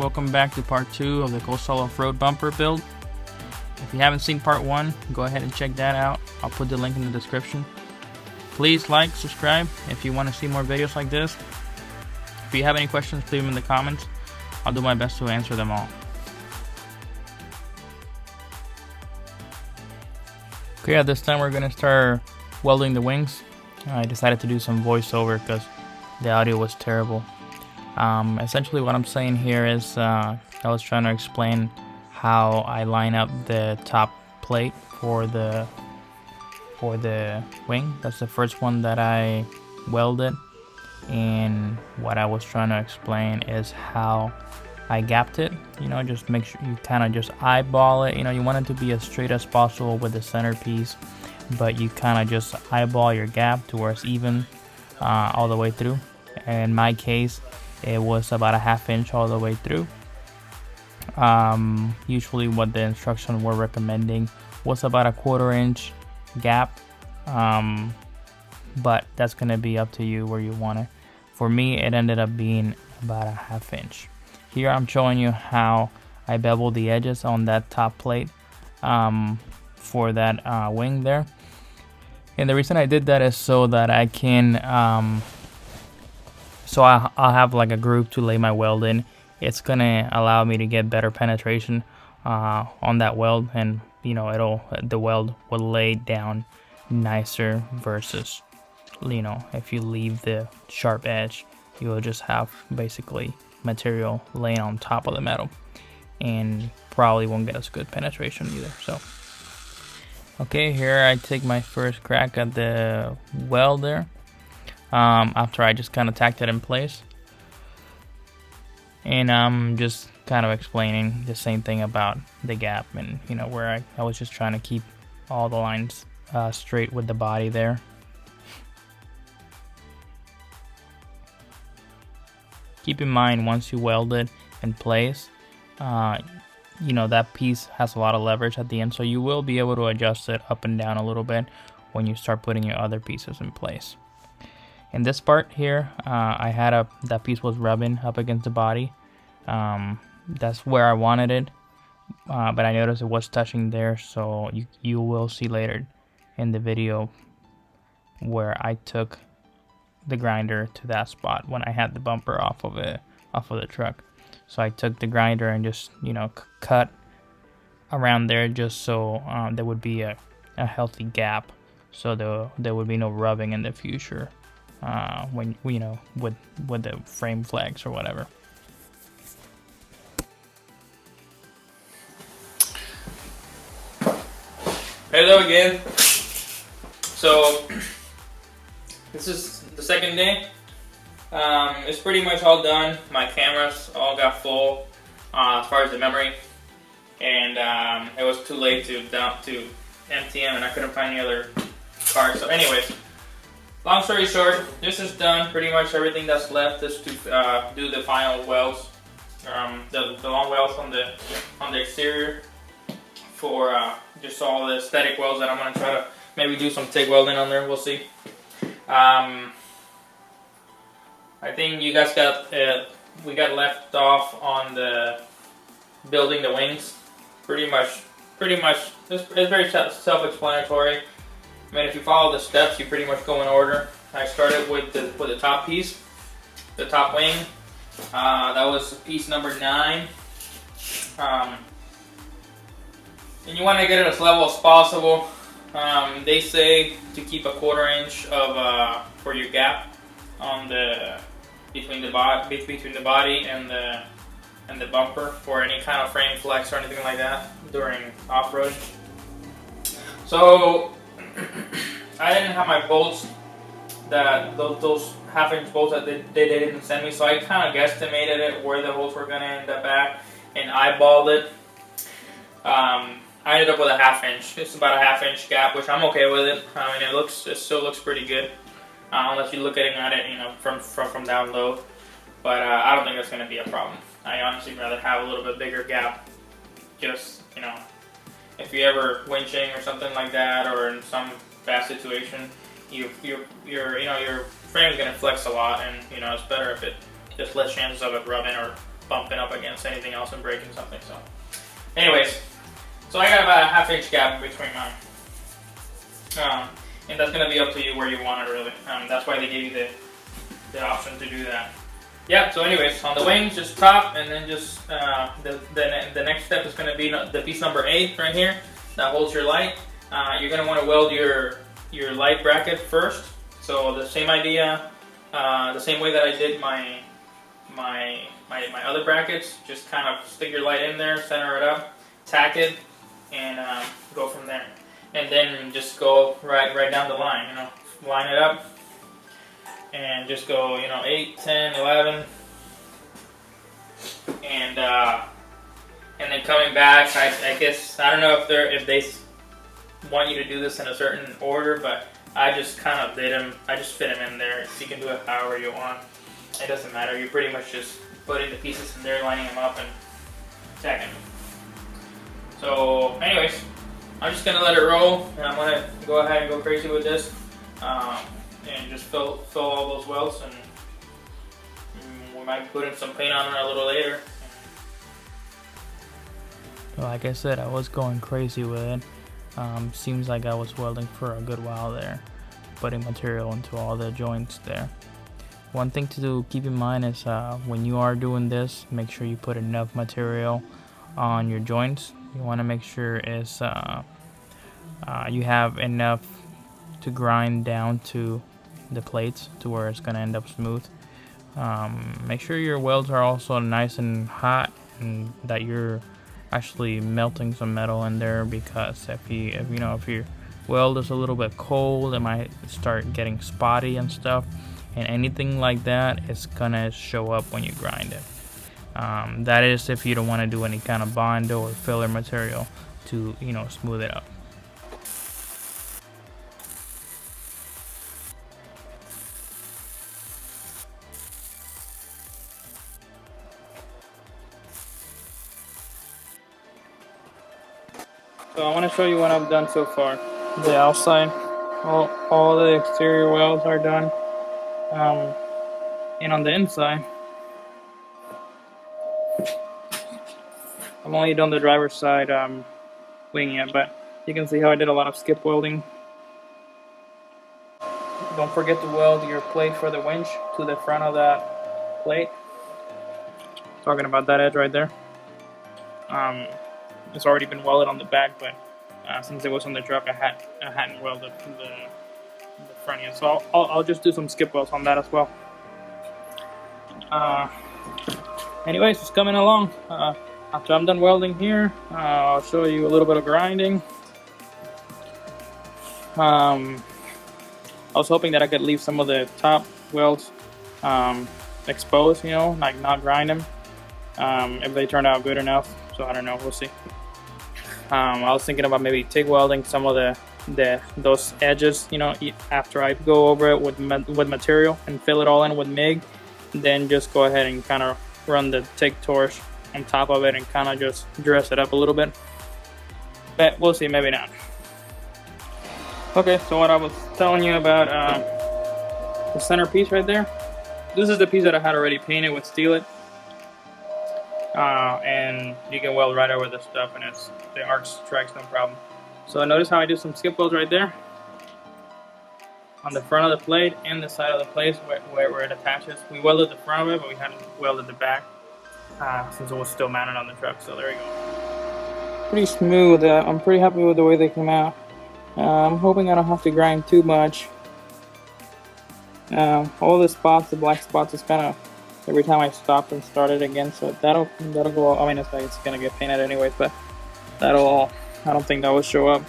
welcome back to part 2 of the Costal Offroad bumper build. If you haven't seen part 1, go ahead and check that out. I'll put the link in the description. Please like, subscribe if you want to see more videos like this. If you have any questions, leave them in the comments. I'll do my best to answer them all. Okay, at this time we're going to start welding the wings. I decided to do some voiceover because the audio was terrible. Essentially what I'm saying here is I was trying to explain how I line up the top plate for the wing. That's the first one that I welded, and what I was trying to explain is how I gapped it. You know, just make sure you kind of just eyeball it. You know, you want it to be as straight as possible with the centerpiece, but you kind of just eyeball your gap to where it's even all the way through. In my case, it was about a ½ inch all the way through. Usually what the instructions were recommending was about a ¼ inch gap, but that's going to be up to you where you want it. For me, it ended up being about a ½ inch. Here I'm showing you how I beveled the edges on that top plate for that wing there. And the reason I did that is so that I can I'll have like a groove to lay my weld in. It's gonna allow me to get better penetration on that weld, and you know, the weld will lay down nicer versus, you know, if you leave the sharp edge, you will just have basically material laying on top of the metal and probably won't get as good penetration either. So okay, here I take my first crack at the weld there. After I just kind of tacked it in place, and I'm just kind of explaining the same thing about the gap, and you know, where I was just trying to keep all the lines straight with the body there. Keep in mind, once you weld it in place, you know, that piece has a lot of leverage at the end, so you will be able to adjust it up and down a little bit when you start putting your other pieces in place. In this part here, I had that piece was rubbing up against the body. That's where I wanted it, but I noticed it was touching there, so you will see later in the video where I took the grinder to that spot when I had the bumper off of the truck. So I took the grinder and just, you know, cut around there just so there would be a healthy gap, so there would be no rubbing in the future. When you know, with the frame flags or whatever. Hello again. So this is the second day. It's pretty much all done. My cameras all got full as far as the memory, and it was too late to empty them, and I couldn't find any other cards. So anyways, long story short, this is done. Pretty much everything that's left is to do the final welds, the long welds on the exterior for just all the aesthetic welds that I'm gonna try to maybe do some TIG welding on there. We'll see. I think you guys we got left off on the building the wings. Pretty much, it's very self-explanatory. I mean, if you follow the steps, you pretty much go in order. I started with the top piece, the top wing. That was piece number 9. And you want to get it as level as possible. They say to keep a ¼ inch of for your gap on between the body and the bumper for any kind of frame flex or anything like that during off-road. So I didn't have my bolts, those ½ inch bolts that they didn't send me, so I kind of guesstimated it where the holes were going to end up at and eyeballed it. I ended up with a ½ inch. It's about a ½ inch gap, which I'm okay with it. I mean, it still looks pretty good, unless you're looking at it, you know, from down low. But I don't think that's going to be a problem. I honestly rather have a little bit bigger gap. Just, you know, if you're ever winching or something like that, or in some bad situation, your frame is going to flex a lot, and you know, it's better if it just less chances of it rubbing or bumping up against anything else and breaking something. So anyways, so I got about a 1/2 inch gap between mine. And that's going to be up to you where you want it really. That's why they gave you the option to do that. Yeah, so anyways, on the wings, just top, and then just the next step is going to be the piece number 8 right here that holds your light. You're going to want to weld your light bracket first. So the same idea, the same way that I did my other brackets, just kind of stick your light in there, center it up, tack it, and go from there. And then just go right down the line, you know, line it up, and just go, you know, 8, 10, 11, and then coming back. I guess I don't know if they want you to do this in a certain order, but I just kind of did them. I just fit them in there. You can do it however you want. It doesn't matter. You're pretty much just putting the pieces in there, lining them up, and tacking them. So, anyways, I'm just gonna let it roll, and I'm gonna go ahead and go crazy with this, and just fill all those welds, and we might put in some paint on it a little later. Like I said, I was going crazy with it. Seems like I was welding for a good while there, putting material into all the joints there. One thing to keep in mind is when you are doing this, make sure you put enough material on your joints. You want to make sure is you have enough to grind down to the plates to where it's going to end up smooth. Make sure your welds are also nice and hot, and that you're actually melting some metal in there, because if your weld is a little bit cold, it might start getting spotty and stuff, and anything like that is gonna show up when you grind it. That is if you don't want to do any kind of bond or filler material to smooth it up. So I want to show you what I've done so far. The outside, all the exterior welds are done, and on the inside, I've only done the driver's side wing yet, but you can see how I did a lot of skip welding. Don't forget to weld your plate for the winch to the front of that plate. Talking about that edge right there. It's already been welded on the back, but since it was on the truck, I hadn't welded the front yet. So I'll just do some skip welds on that as well. Anyways, it's coming along. After I'm done welding here, I'll show you a little bit of grinding. I was hoping that I could leave some of the top welds exposed, like not grind them, if they turned out good enough. So I don't know, we'll see. I was thinking about maybe TIG welding some of those edges, after I go over it with material and fill it all in with MIG. Then just go ahead and kind of run the TIG torch on top of it and kind of just dress it up a little bit. But we'll see, maybe not. Okay, so what I was telling you about the center piece right there. This is the piece that I had already painted with Steel It. And you can weld right over the stuff, and the arc strikes no problem. So notice how I do some skip welds right there on the front of the plate and the side of the plate where it attaches. We welded the front of it, but we hadn't welded the back since it was still mounted on the truck. So there you go. Pretty smooth. I'm pretty happy with the way they came out. I'm hoping I don't have to grind too much. All the spots, the black spots, is kind of every time I stop and start it again, so that'll go. I mean, it's gonna get painted anyways, but I don't think that will show up.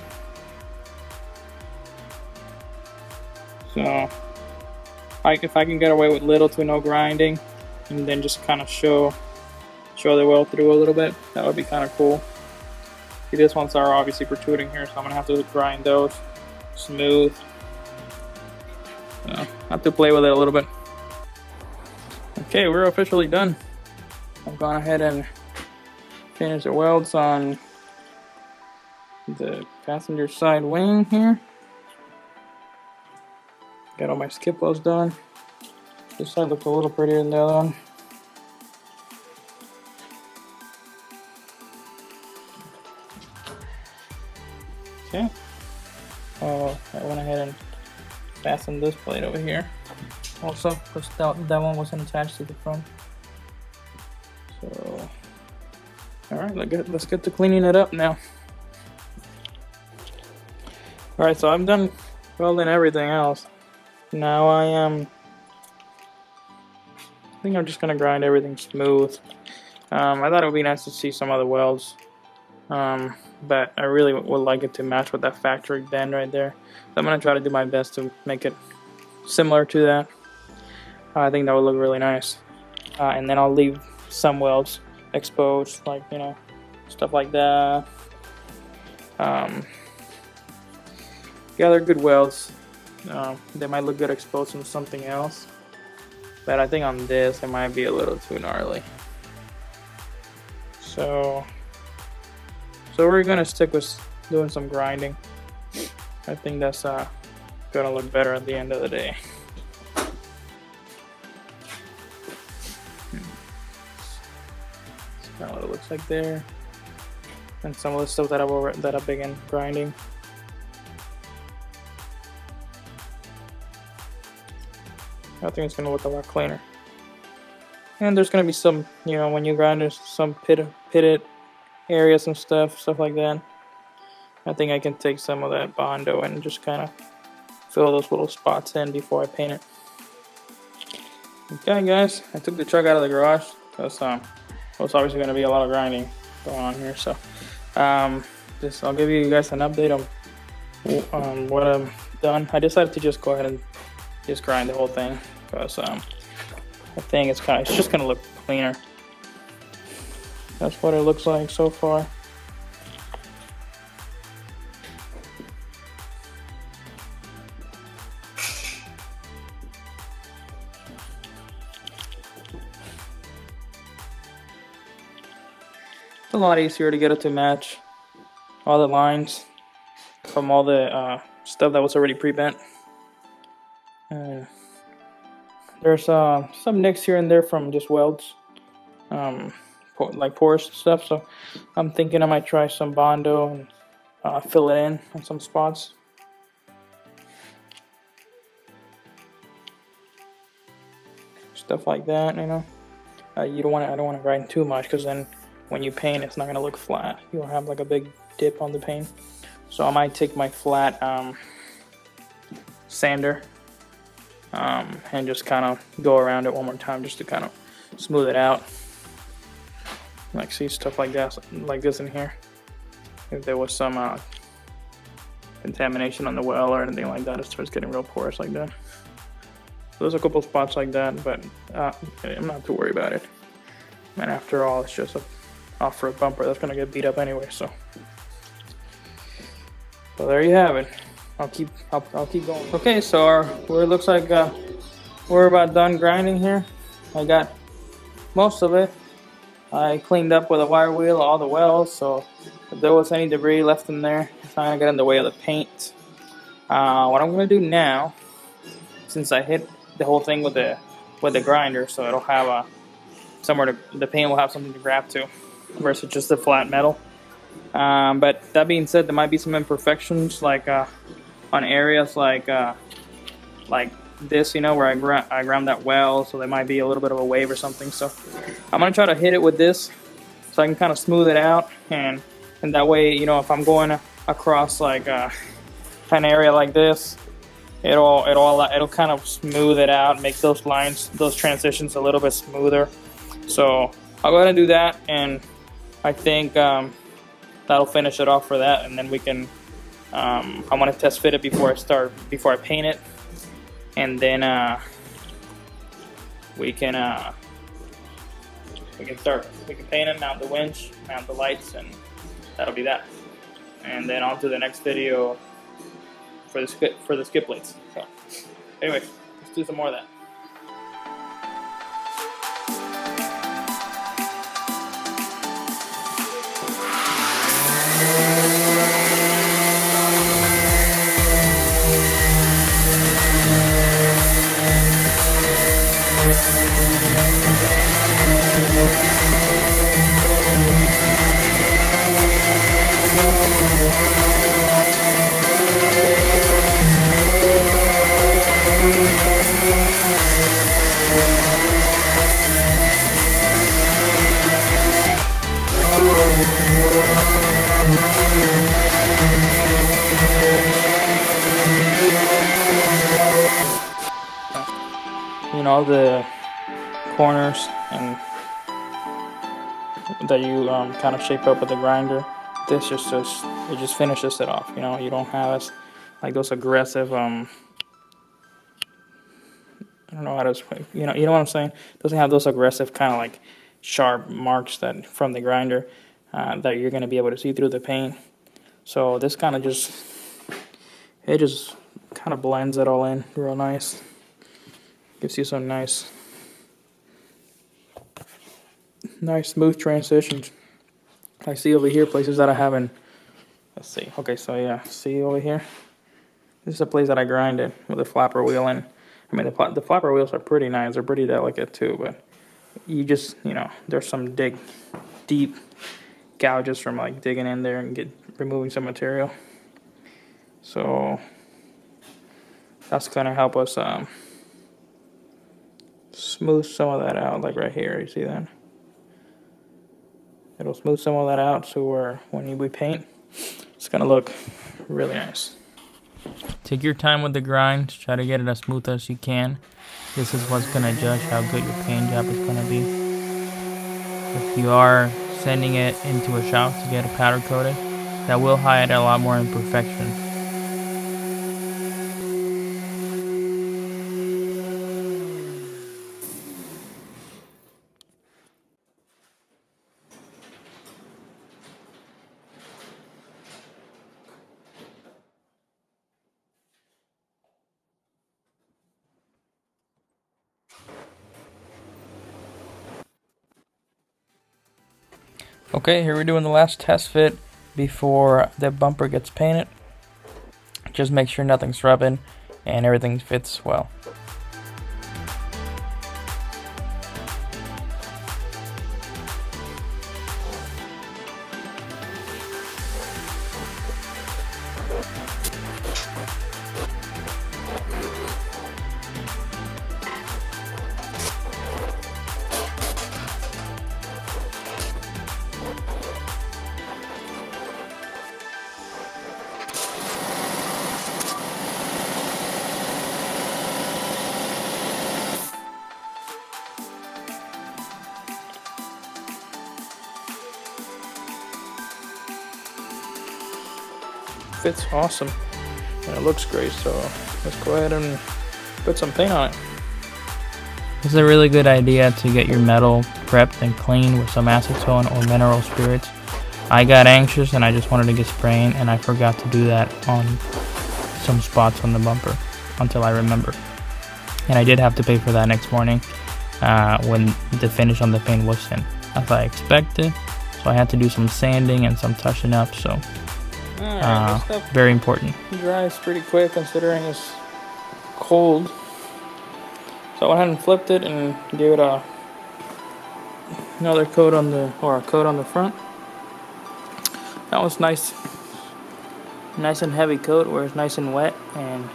So if I can get away with little to no grinding, and then just kind of show the weld through a little bit, that would be kind of cool. See, these ones are obviously protruding here, so I'm gonna have to grind those smooth. So I have to play with it a little bit. Okay, we're officially done. I've gone ahead and finished the welds on the passenger side wing here. Got all my skip welds done. This side looks a little prettier than the other one. Okay. Oh, I went ahead and fastened this plate over here. Also, because that one wasn't attached to the front. So, alright, let's get to cleaning it up now. Alright, so I'm done welding everything else. Now I think I'm just gonna grind everything smooth. I thought it would be nice to see some other welds, but I really would like it to match with that factory bend right there. So I'm gonna try to do my best to make it similar to that. I think that would look really nice. And then I'll leave some welds exposed, like, you know, stuff like that. Yeah, they're good welds. They might look good exposed on something else, but I think on this it might be a little too gnarly. So we're gonna stick with doing some grinding. I think that's gonna look better at the end of the day. That's kind of what it looks like there, and some of the stuff that I've begun grinding. I think it's gonna look a lot cleaner. And there's gonna be some, you know, when you grind, there's some pitted areas and stuff like that. I think I can take some of that Bondo and just kind of fill those little spots in before I paint it. Okay, guys, I took the truck out of the garage because it's obviously gonna be a lot of grinding going on here. So, I'll give you guys an update on what I've done. I decided to just go ahead and just grind the whole thing because I think it's just gonna look cleaner. That's what it looks like so far. It's a lot easier to get it to match all the lines from all the stuff that was already pre-bent. There's some nicks here and there from just welds, like porous stuff. So I'm thinking I might try some Bondo and fill it in on some spots. Stuff like that, you know. I don't want to grind too much because then when you paint, it's not gonna look flat. You'll have like a big dip on the paint. So I might take my flat sander. And just kind of go around it one more time just to kind of smooth it out. Like, see stuff like that, like this in here. If there was some contamination on the well or anything like that, it starts getting real porous like that. So there's a couple spots like that, but I'm not too worried about it. And after all, it's just a off-road bumper that's gonna get beat up anyway. So there you have it. I'll keep going. Okay, so it looks like we're about done grinding here. I got most of it. I cleaned up with a wire wheel all the welds, so if there was any debris left in there, it's not gonna get in the way of the paint. What I'm gonna do now, since I hit the whole thing with the grinder, so it'll have the paint will have something to grab to, versus just the flat metal. But that being said, there might be some imperfections, like on areas like this, you know, where I ground that well, so there might be a little bit of a wave or something. So I'm gonna try to hit it with this, so I can kind of smooth it out, and that way, you know, if I'm going across like an area like this, it'll kind of smooth it out, make those lines, those transitions a little bit smoother. So I'll go ahead and do that, and I think that'll finish it off for that, and then we can. I want to test fit it before I paint it, and then we can paint it, mount the winch, mount the lights, and that'll be that. And then on to the next video for the skip plates. So anyway, let's do some more of that. in all the corners and that you kind of shape up with the grinder. This it just finishes it off. You know, you don't have as like those aggressive I don't know how to explain. You know what I'm saying? It doesn't have those aggressive kind of like sharp marks that from the grinder that you're going to be able to see through the paint. So this kind of just kind of blends it all in real nice. Gives you some nice smooth transitions. I see over here places that I haven't. Let's see. Okay, so yeah, see over here. This is a place that I grinded with a flapper wheel in. I mean, the flapper wheels are pretty nice. They're pretty delicate too, but you just, there's some deep gouges from like digging in there and removing some material. So that's gonna help us smooth some of that out, like right here. You see that? It'll smooth some of that out, so when we paint, it's gonna look really nice. Take your time with the grind. Try to get it as smooth as you can. This is what's gonna judge how good your paint job is gonna be. If you are sending it into a shop to get it powder coated, that will hide a lot more imperfections. Okay, here we're doing the last test fit before the bumper gets painted. Just make sure nothing's rubbing and everything fits well. Fits awesome and it looks great, so let's go ahead and put some paint on it. This is a really good idea to get your metal prepped and clean with some acetone or mineral spirits. I got anxious and I just wanted to get spraying, and I forgot to do that on some spots on the bumper until I remembered, and I did have to pay for that next morning when the finish on the paint was in, as I expected. So I had to do some sanding and some touching up, so very important. It dries pretty quick considering it's cold. So I went ahead and flipped it and gave it another coat on the front. That was nice and heavy coat where it's nice and wet and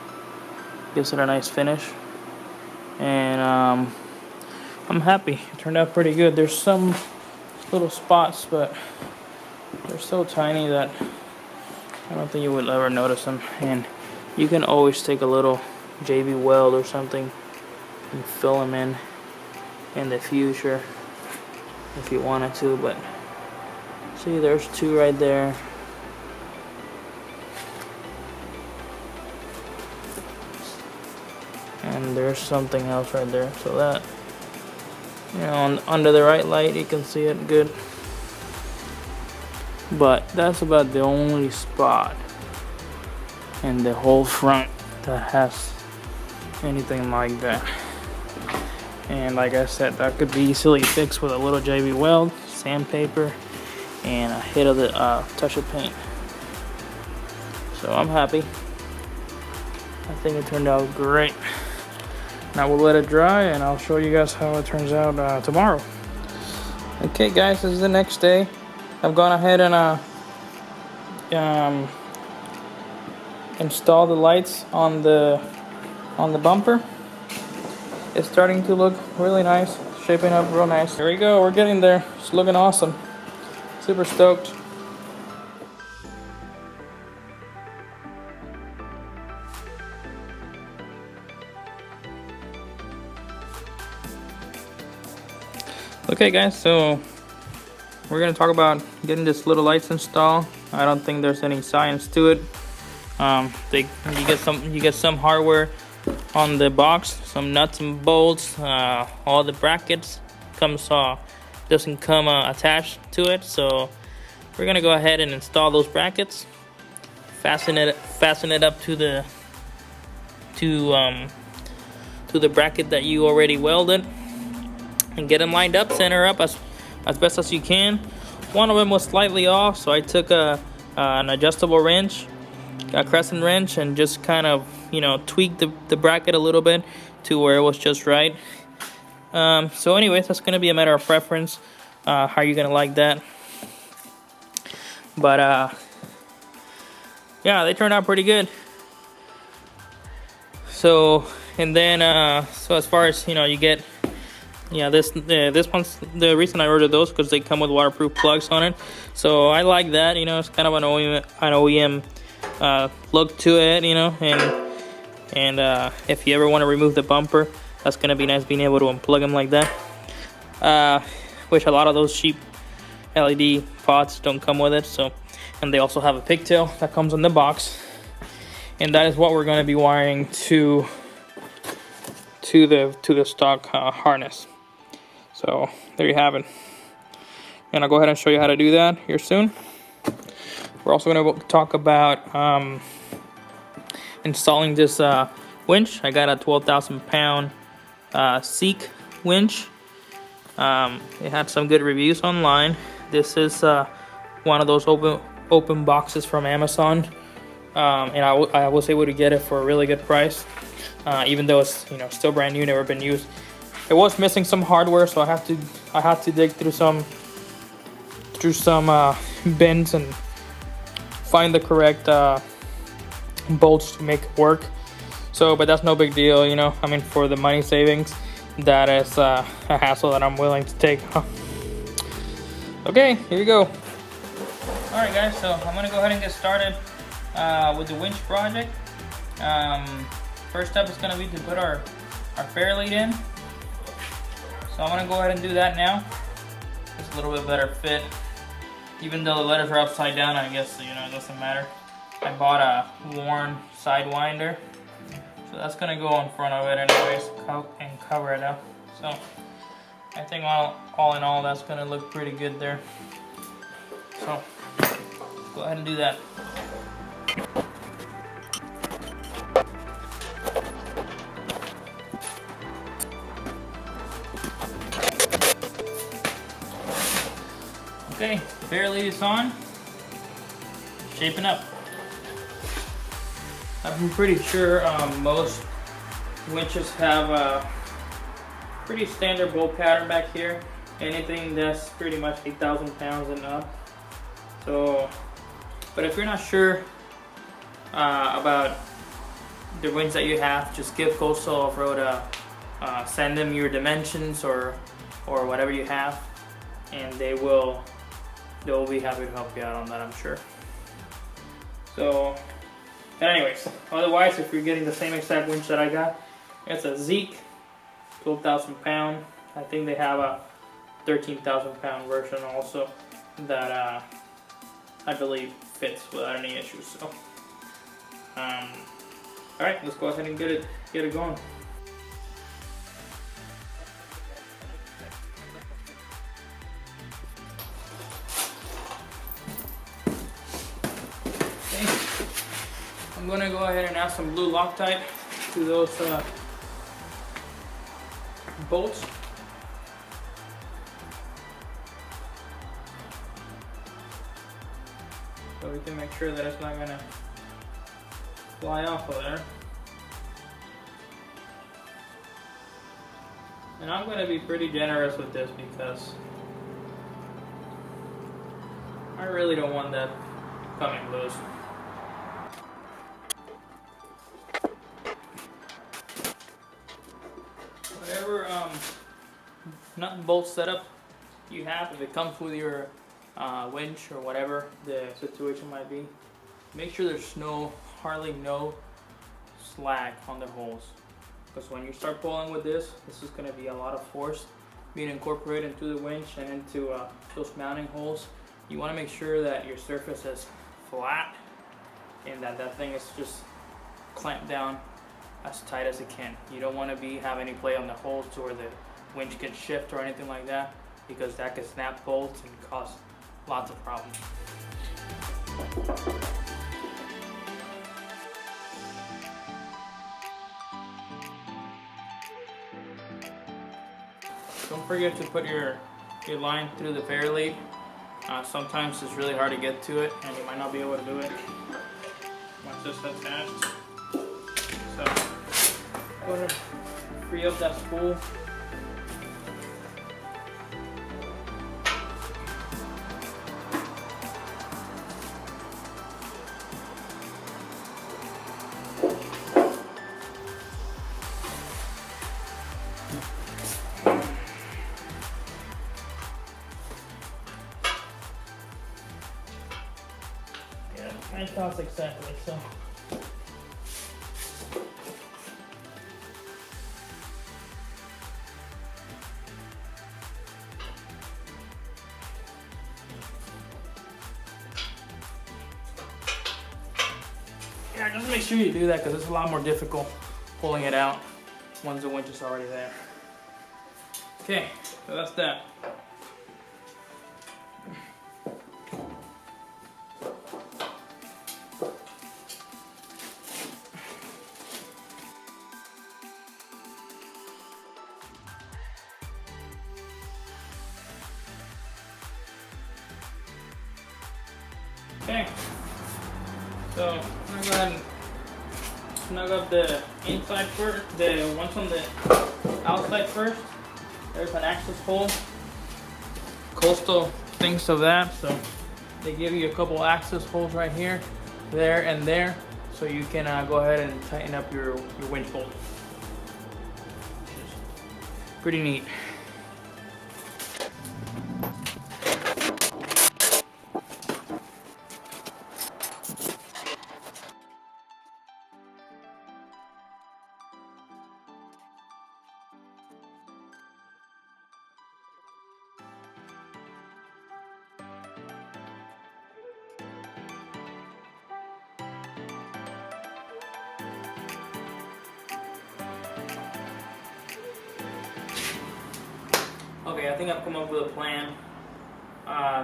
gives it a nice finish. And I'm happy. It turned out pretty good. There's some little spots, but they're so tiny that I don't think you would ever notice them. And you can always take a little JB weld or something and fill them in the future if you wanted to. But see, there's two right there. And there's something else right there. So that, under the right light you can see it good. But that's about the only spot in the whole front that has anything like that. And like I said, that could be easily fixed with a little JB weld, sandpaper, and a hit of the touch of paint. So I'm happy. I think it turned out great. Now we'll let it dry and I'll show you guys how it turns out tomorrow. Okay guys, this is the next day. I've gone ahead and installed the lights on the bumper. It's starting to look really nice, shaping up real nice. Here we go, we're getting there. It's looking awesome. Super stoked. Okay guys, so we're gonna talk about getting this little lights installed. I don't think there's any science to it. You get some hardware on the box, some nuts and bolts, all the brackets doesn't come attached to it. So we're gonna go ahead and install those brackets, fasten it up to the bracket that you already welded, and get them lined up, center up as best as you can. One of them was slightly off, so I took an adjustable wrench, a crescent wrench, and just kind of, you know, tweaked the bracket a little bit to where it was just right. So anyways, that's gonna be a matter of preference, how you're gonna like that. But yeah, they turned out pretty good. So, and then so as far as, you know, you get, yeah, this one's the reason I ordered those, because they come with waterproof plugs on it. So I like that, you know, it's kind of an OEM look to it, you know, and if you ever want to remove the bumper, that's gonna be nice being able to unplug them like that. Which a lot of those cheap LED pots don't come with it. So, and they also have a pigtail that comes in the box, and that is what we're going to be wiring to the stock harness. So there you have it, and I'll go ahead and show you how to do that here soon. We're also going to talk about installing this winch. I got a 12,000 pound Seek winch. It had some good reviews online. This is one of those open boxes from Amazon, and I was able to get it for a really good price, even though it's, you know, still brand new, never been used. It was missing some hardware, so I had to dig through some bins and find the correct bolts to make it work. So, but that's no big deal, you know. I mean, for the money savings, that is a hassle that I'm willing to take. Okay, here you go. Alright guys, so I'm gonna go ahead and get started with the winch project. First step is gonna be to put our fairlead in. So I'm gonna go ahead and do that now. It's a little bit better fit. Even though the letters are upside down, I guess, you know, it doesn't matter. I bought a worn sidewinder, so that's gonna go in front of it anyways and cover it up. So I think all in all, that's gonna look pretty good there. So go ahead and do that. Okay, fairlead is on, shaping up. I'm pretty sure most winches have a pretty standard bolt pattern back here. Anything that's pretty much 8,000 pounds and up. So, but if you're not sure about the winch that you have, just give Costal Offroad send them your dimensions or whatever you have, and they'll be happy to help you out on that, I'm sure. So, but anyways, otherwise, if you're getting the same exact winch that I got, it's a Zeek 12,000 pound. I think they have a 13,000 pound version also that I believe fits without any issues. So, all right, let's go ahead and get it going. I'm going to go ahead and add some blue Loctite to those bolts. So we can make sure that it's not going to fly off of there. And I'm going to be pretty generous with this because I really don't want that coming loose. Whatever nut and bolt setup you have, if it comes with your winch or whatever the situation might be, make sure there's hardly no slack on the holes, because when you start pulling with this is going to be a lot of force being incorporated into the winch and into those mounting holes, you want to make sure that your surface is flat and that thing is just clamped down as tight as it can. You don't want to have any play on the holes to where the winch can shift or anything like that, because that could snap bolts and cause lots of problems. Don't forget to put your line through the fairlead. Sometimes it's really hard to get to it and you might not be able to do it once it's attached. So go ahead and free up that spool. My thoughts exactly, so. Yeah, just make sure you do that because it's a lot more difficult pulling it out once the winch is already there. Okay, so that's that. Okay, so I'm gonna go ahead and snug up the inside first, the ones on the outside first. There's an access hole. Costal thinks of that, so they give you a couple access holes right here, there, and there, so you can go ahead and tighten up your winch bolt. Pretty neat. Okay, I think I've come up with a plan.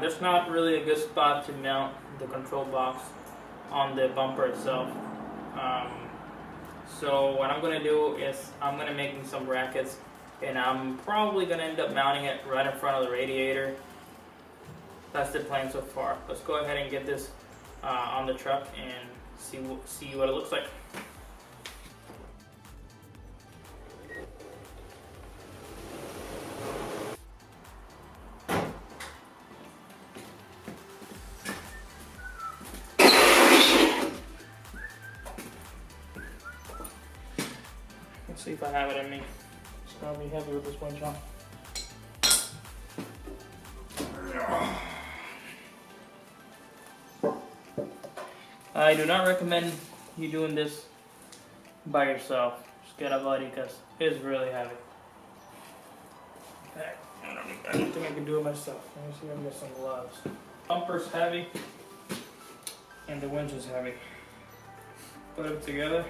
There's not really a good spot to mount the control box on the bumper itself. So what I'm going to do is I'm going to make some brackets, and I'm probably going to end up mounting it right in front of the radiator. That's the plan so far. Let's go ahead and get this on the truck and see what it looks like. Let's see if I have it in me. It's gonna be heavy with this winch on. I do not recommend you doing this by yourself. Just get a buddy because it's really heavy. In fact, I don't think I can do it myself. Let me see if I can get some gloves. Bumper's heavy and the winch is heavy. Put it together.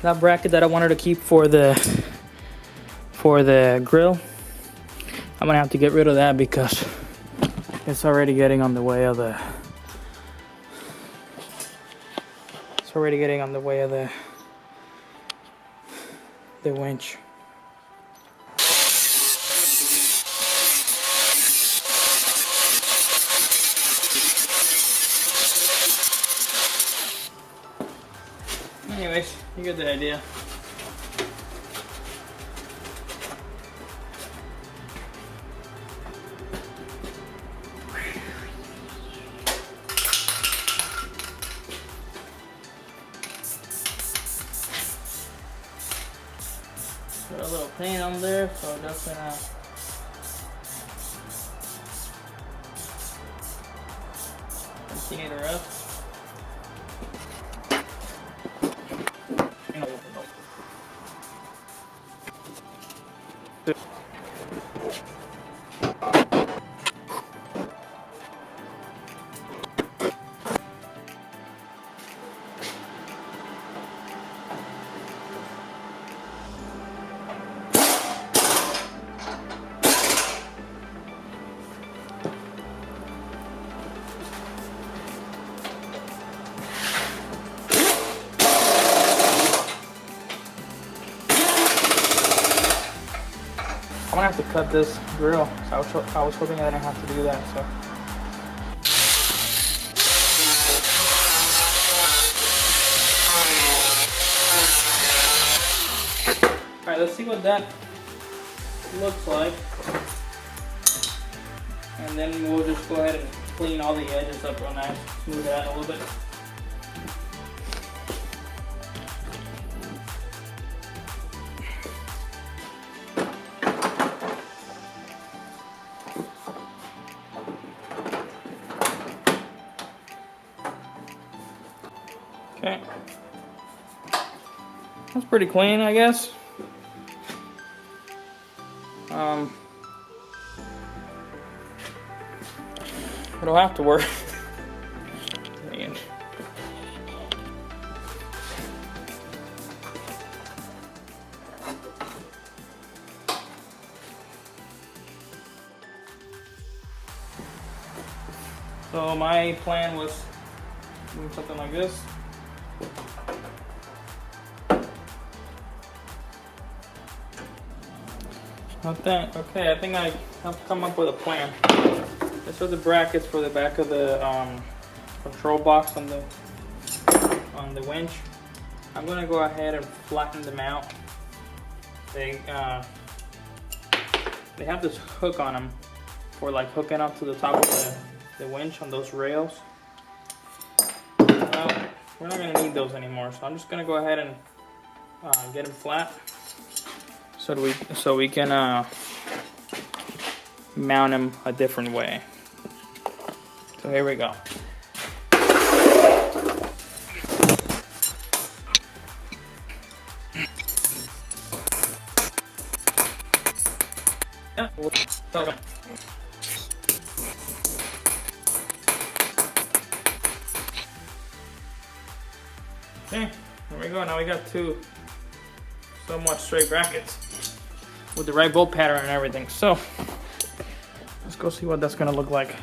That bracket that I wanted to keep for the grill, I'm gonna have to get rid of that because it's already getting on the way of the winch. Anyways, you get the idea. Put a little paint on there, so that's gonna continue to rust. I'm gonna have to cut this grill. So I was hoping I didn't have to do that. So. All right, let's see what that looks like, and then we'll just go ahead and clean all the edges up real nice, smooth it out a little bit. Okay, that's pretty clean, I guess. It'll have to work. Man. So my plan was doing something like this. I think I have come up with a plan. These are the brackets for the back of the control box on the winch. I'm gonna go ahead and flatten them out. They have this hook on them for like hooking up to the top of the winch on those rails. Well, we're not gonna need those anymore, so I'm just gonna go ahead and get them flat so we can mount them a different way. So here we go. Okay, there we go. Now we got two somewhat straight brackets with the right bolt pattern and everything. So let's go see what that's gonna look like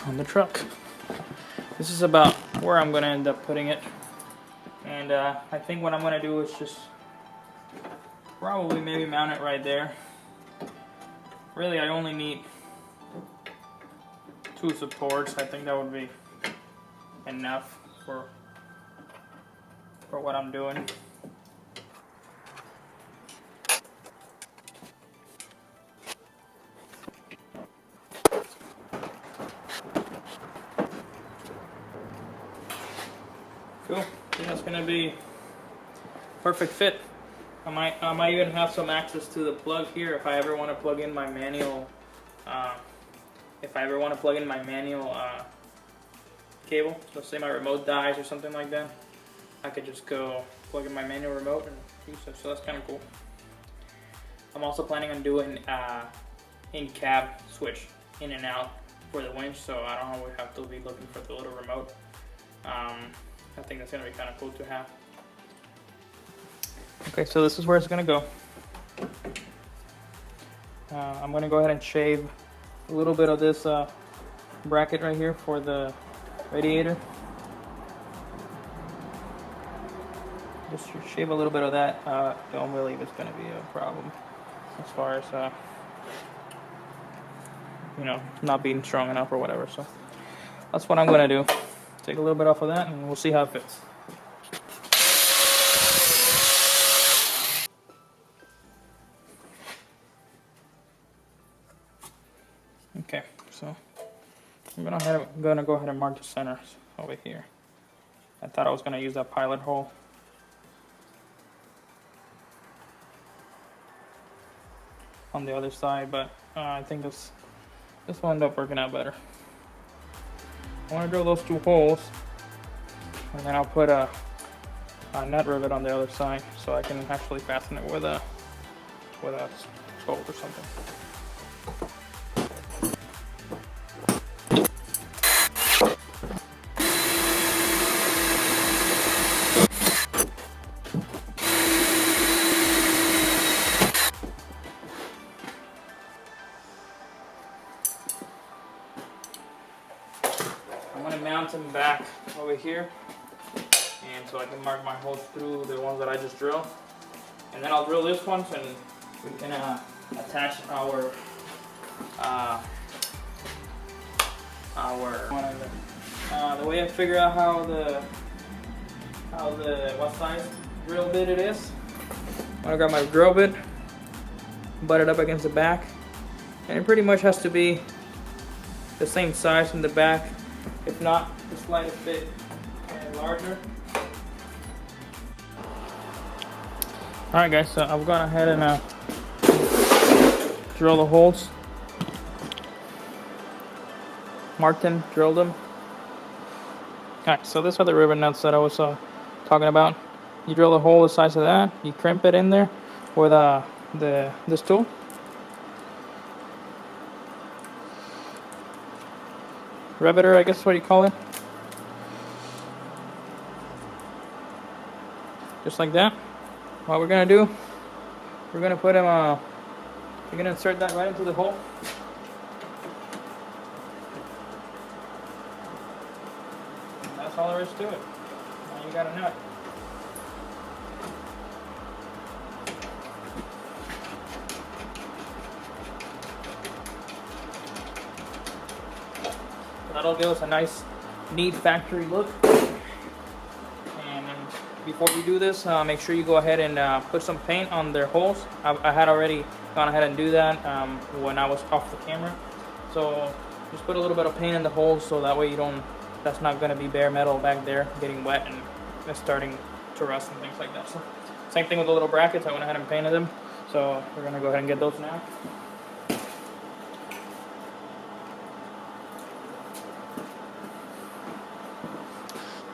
on the truck. This is about where I'm gonna end up putting it, and I think what I'm gonna do is just probably maybe mount it right there. Really, I only need 2 supports. I think that would be enough for what I'm doing. Cool. I think that's gonna be perfect fit. I might even have some access to the plug here if I ever want to plug in my manual. Cable. So say my remote dies or something like that, I could just go plug in my manual remote and use it. So that's kind of cool. I'm also planning on doing in-cab switch in and out for the winch, so I don't always have to be looking for the little remote. I think that's gonna be kind of cool to have. Okay, so this is where it's gonna go. I'm gonna go ahead and shave a little bit of this bracket right here for the radiator. Just shave a little bit of that. Don't believe it's gonna be a problem as far as you know, not being strong enough or whatever. So that's what I'm gonna do. Take a little bit off of that and we'll see how it fits. Okay, so I'm gonna go ahead and mark the center over here. I thought I was gonna use that pilot hole. on the other side, but I think this will end up working out better. I want to drill those 2 holes, and then I'll put a nut rivet on the other side so I can actually fasten it with a scope or something. I'm going to mount them back over here, and so I can mark my holes through the ones that I just drilled. And then I'll drill this one, and we can attach our the way I figure out how the what size drill bit it is. I'm gonna grab my drill bit, butt it up against the back, and it pretty much has to be the same size in the back, if not the slightest bit larger. Alright guys, so I've gone ahead and drill the holes. Marked them, drilled them. Alright, so these are the rivet nuts that I was talking about. You drill the hole the size of that, you crimp it in there with this tool. Riveter, I guess is what you call it. Just like that. What we're gonna do, we're gonna put them, we're gonna insert that right into the hole. And that's all there is to it. Now you got a nut. That'll give us a nice, neat factory look. Before you do this, make sure you go ahead and put some paint on their holes. I had already gone ahead and do that when I was off the camera. So just put a little bit of paint in the holes so that way that's not going to be bare metal back there getting wet and starting to rust and things like that. So same thing with the little brackets. I went ahead and painted them. So we're going to go ahead and get those now.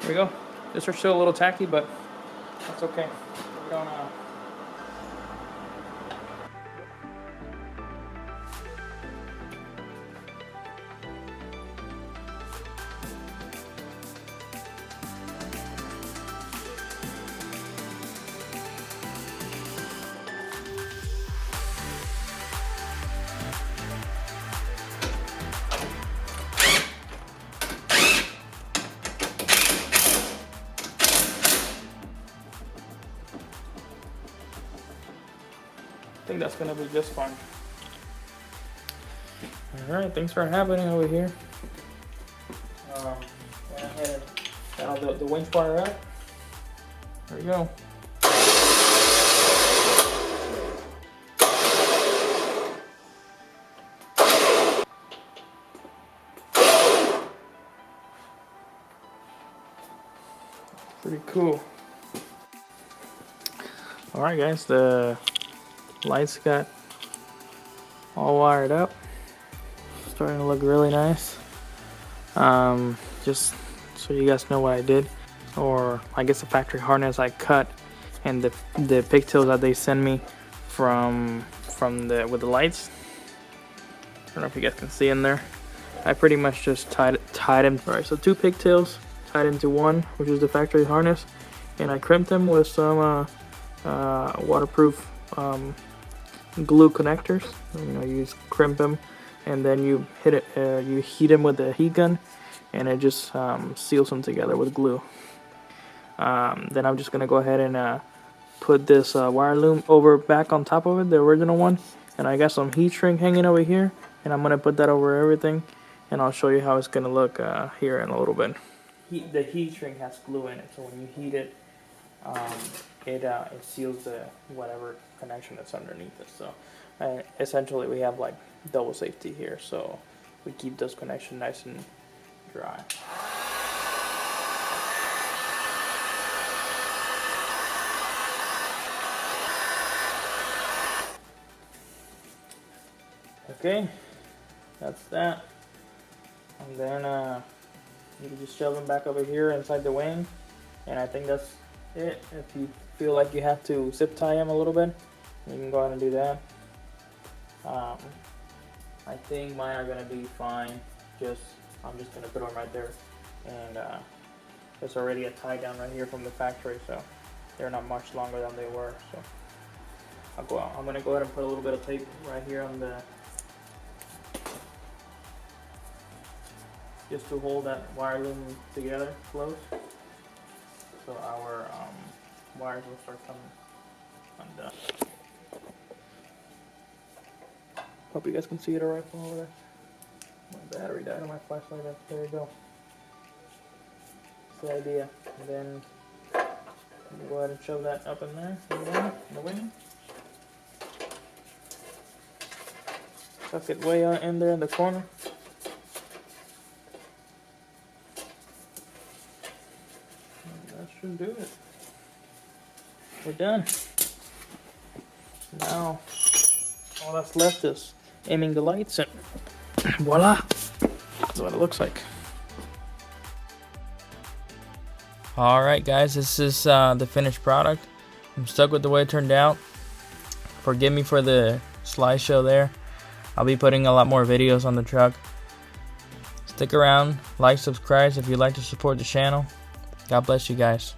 There we go. These are still a little tacky, but that's okay. We don't I think that's gonna be just fine. Alright, thanks for happening over here. Went ahead and got all the winch wire out. There we go. Pretty cool. Alright guys, the lights got all wired up. Starting to look really nice. Just so you guys know what I did, or I guess the factory harness I cut, and the pigtails that they send me from with the lights. I don't know if you guys can see in there. I pretty much just tied them. Alright, so 2 pigtails tied into one, which is the factory harness, and I crimped them with some waterproof glue connectors. You just crimp them, and then you you heat them with a heat gun, and it just seals them together with glue. Then I'm just gonna go ahead and put this wire loom back on top of it, the original one, and I got some heat shrink hanging over here, and I'm gonna put that over everything, and I'll show you how it's gonna look here in a little bit. The heat shrink has glue in it, so when you heat it, it seals the whatever connection that's underneath it. So essentially we have like double safety here, so we keep this connection nice and dry. Okay, that's that. And then you can just shove them back over here inside the wing, and I think that's it. If you feel like you have to zip tie them a little bit, you can go ahead and do that. I think mine are gonna be fine. I'm just gonna put them right there, and there's already a tie down right here from the factory, so they're not much longer than they were. So I'm gonna go ahead and put a little bit of tape right here on the, just to hold that wire loom together close, so our wires will start coming undone. Hope you guys can see it alright from over there. My battery died on my flashlight. There you go. That's the idea. And then go ahead and shove that up in there, in the wing. Tuck it way out in there in the corner. And that should do it. We're done. Now, all that's left is aiming the lights, and voila! That's what it looks like. Alright guys, this is the finished product. I'm stuck with the way it turned out. Forgive me for the slideshow there. I'll be putting a lot more videos on the truck. Stick around, like, subscribe if you'd like to support the channel. God bless you guys.